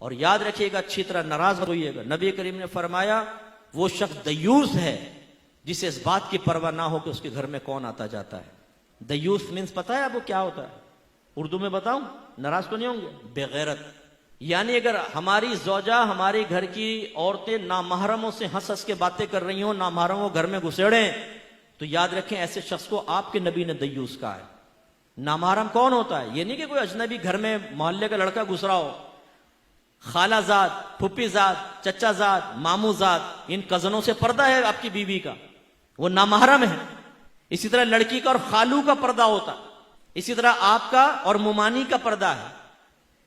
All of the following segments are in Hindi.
और याद रखिएगा, अच्छी तरह नाराज होइएगा। नबी करीम ने फरमाया वो शख्स दयूस है जिसे इस बात की परवाह ना हो कि उसके घर में कौन आता जाता है। दयूस मीन्स पता है आपको क्या होता है? उर्दू में बताऊं, नाराज तो नहीं होंगे? बेगैरत। यानी अगर हमारी ज़ौजा, हमारी घर की औरतें नामहरमों से हंस हंस के बातें कर रही हो, नामहरमों घर में घुसेड़े, तो याद रखें ऐसे शख्स को आपके नबी ने दयूस कहा है। नामहरम कौन होता है? ये नहीं कि कोई अजनबी घर में मोहल्ले का लड़का घुस रहा हो, खालाजाद, फुप्पीजाद, चचाजाद, मामूजाद, इन कजनों से पर्दा है आपकी बीवी का, वो नामहरम है। इसी तरह लड़की का और खालू का पर्दा होता है, इसी तरह आपका और मुमानी का पर्दा है।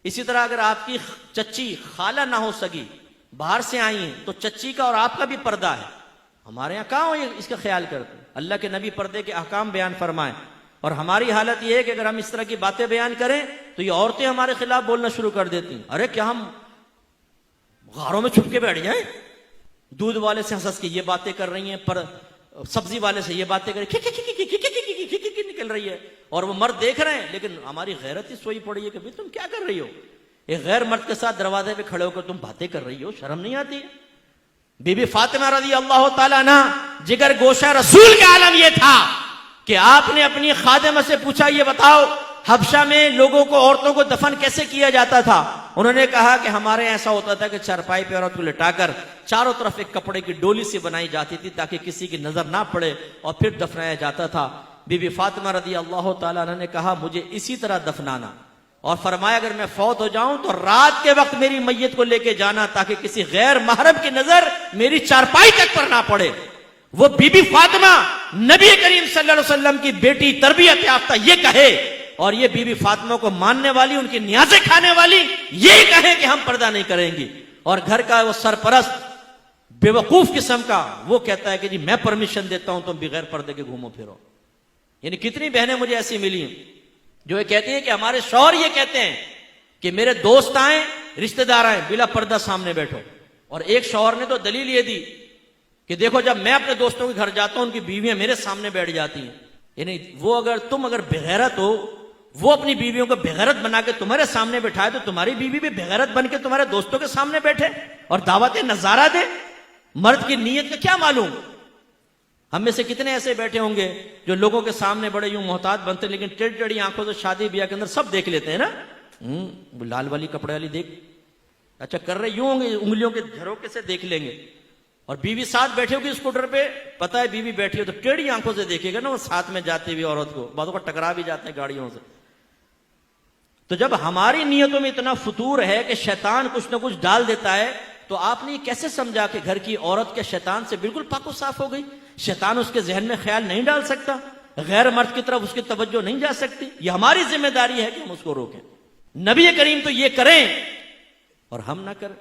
इसी तरह अगर आपकी चच्ची खाला ना हो सकी, बाहर से आई है, तो चच्ची का और आपका भी पर्दा है। हमारे यहां कहां हो ये इसका ख्याल करते? अल्लाह के नबी पर्दे के अहकाम बयान फरमाए, और हमारी हालत यह है कि अगर हम इस तरह की बातें बयान करें तो ये औरतें हमारे खिलाफ बोलना शुरू कर देती हैं। अरे क्या हम गारों में छुप के बैठ जाए? दूध वाले से हंस के ये बातें कर रही हैं, पर सब्जी वाले से ये बातें कर निकल रही है, और वो मर्द देख रहे हैं, लेकिन हमारी गैरत ही सोई पड़ी है कि भाई तुम क्या कर रही हो? एक गैर मर्द के साथ दरवाजे पे खड़े होकर तुम बातें कर रही हो, शर्म नहीं आती? बीबी फातिमा रज़ी अल्लाह ताला अन्हा, जिगर गोशा रसूल का आलम यह था कि आपने अपनी खादिमा से पूछा, ये बताओ हबशा में लोगों को, औरतों को दफन कैसे किया जाता था? उन्होंने कहा कि हमारे ऐसा होता था कि चारपाई पे औरत को लिटाकर चारों तरफ एक कपड़े की डोली से बनाई जाती थी ताकि किसी की नजर ना पड़े, और फिर दफनाया जाता था। बीबी फातिमा रज़ी अल्लाह ताला अन्हा ने कहा मुझे इसी तरह दफनाना, और फरमाया अगर मैं फौत हो जाऊं तो रात के वक्त मेरी मैयत को लेके जाना ताकि किसी गैर महरम की नजर मेरी चारपाई तक पर ना पड़े। वो बीबी फातिमा नबी करीम सल्लल्लाहु अलैहि वसल्लम की बेटी, तरबियत याफ्ता, ये कहे, और ये बीबी फातिमा को मानने वाली, उनकी न्याज़ें खाने वाली, ये कहे कि हम पर्दा नहीं करेंगी। और घर का वो सरपरस्त बेवकूफ किस्म का वो कहता है कि जी मैं परमिशन देता हूं तुम बगैर पर्दे के घूमो फिरो। यानी कितनी बहनें मुझे ऐसी मिली हैं जो ये कहती हैं कि हमारे शौहर ये कहते हैं कि मेरे दोस्त आए, रिश्तेदार आए, बिला पर्दा सामने बैठो। और एक शौहर ने तो दलील ये दी कि देखो जब मैं अपने दोस्तों के घर जाता हूं उनकी बीवियां मेरे सामने बैठ जाती हैं। यानी वो तुम अगर बेगैरत हो, वो अपनी बीवियों को बेगैरत बना के तुम्हारे सामने बैठाए, तो तुम्हारी बीवी भी बेगैरत बन के तुम्हारे दोस्तों के सामने बैठे और दावत नजारा दे। मर्द की नीयत का क्या मालूम? हम में से कितने ऐसे बैठे होंगे जो लोगों के सामने बड़े यूं मोहताज बनते, लेकिन टेढ़ी टेढ़ी आंखों से शादी ब्याह के अंदर सब देख लेते हैं ना। लाल वाली कपड़े वाली देख, अच्छा कर रहे यूं होंगे, उंगलियों के झरोके से देख लेंगे। और बीवी साथ बैठे होगी स्कूटर पे, पता है बीवी बैठी हो तो टेढ़ी आंखों से देखेगा ना वो साथ में जाती हुई औरत को, बातों का टकरा भी जाते हैं गाड़ियों से। तो जब हमारी नीयतों में इतना फतूर है कि शैतान कुछ ना कुछ डाल देता है, तो आपने कैसे समझा कि घर की औरत के शैतान से बिल्कुल पाको साफ हो गई? शैतान उसके जहन में ख्याल नहीं डाल सकता, गैर मर्द की तरफ उसकी तवज्जो नहीं जा सकती। ये हमारी जिम्मेदारी है कि हम उसको रोकें। नबी करीम तो ये करें और हम ना करें,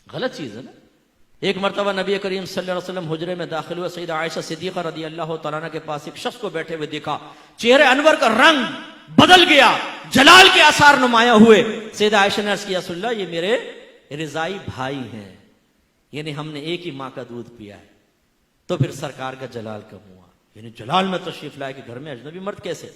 गलत चीज है ना। एक मरतबा नबी करीम सल्लल्लाहु अलैहि वसल्लम हुजरे में दाखिल हुए, सईदा आयशा सिद्दीक़ा रज़ी अल्लाह तआला अन्हा के पास एक शख्स को बैठे हुए देखा, चेहरे अनवर का रंग बदल गया, जलाल के आसार नुमाया हुए। सईदा आयशा ने अर्ज़ किया, रसूलल्लाह ये मेरे रिज़ाई भाई हैं, यानी हमने एक ही माँ का दूध पिया है। तो फिर सरकार का जलाल कम हुआ, यानी जलाल में तशरीफ लाए कि घर में अजनबी मर्द कैसे?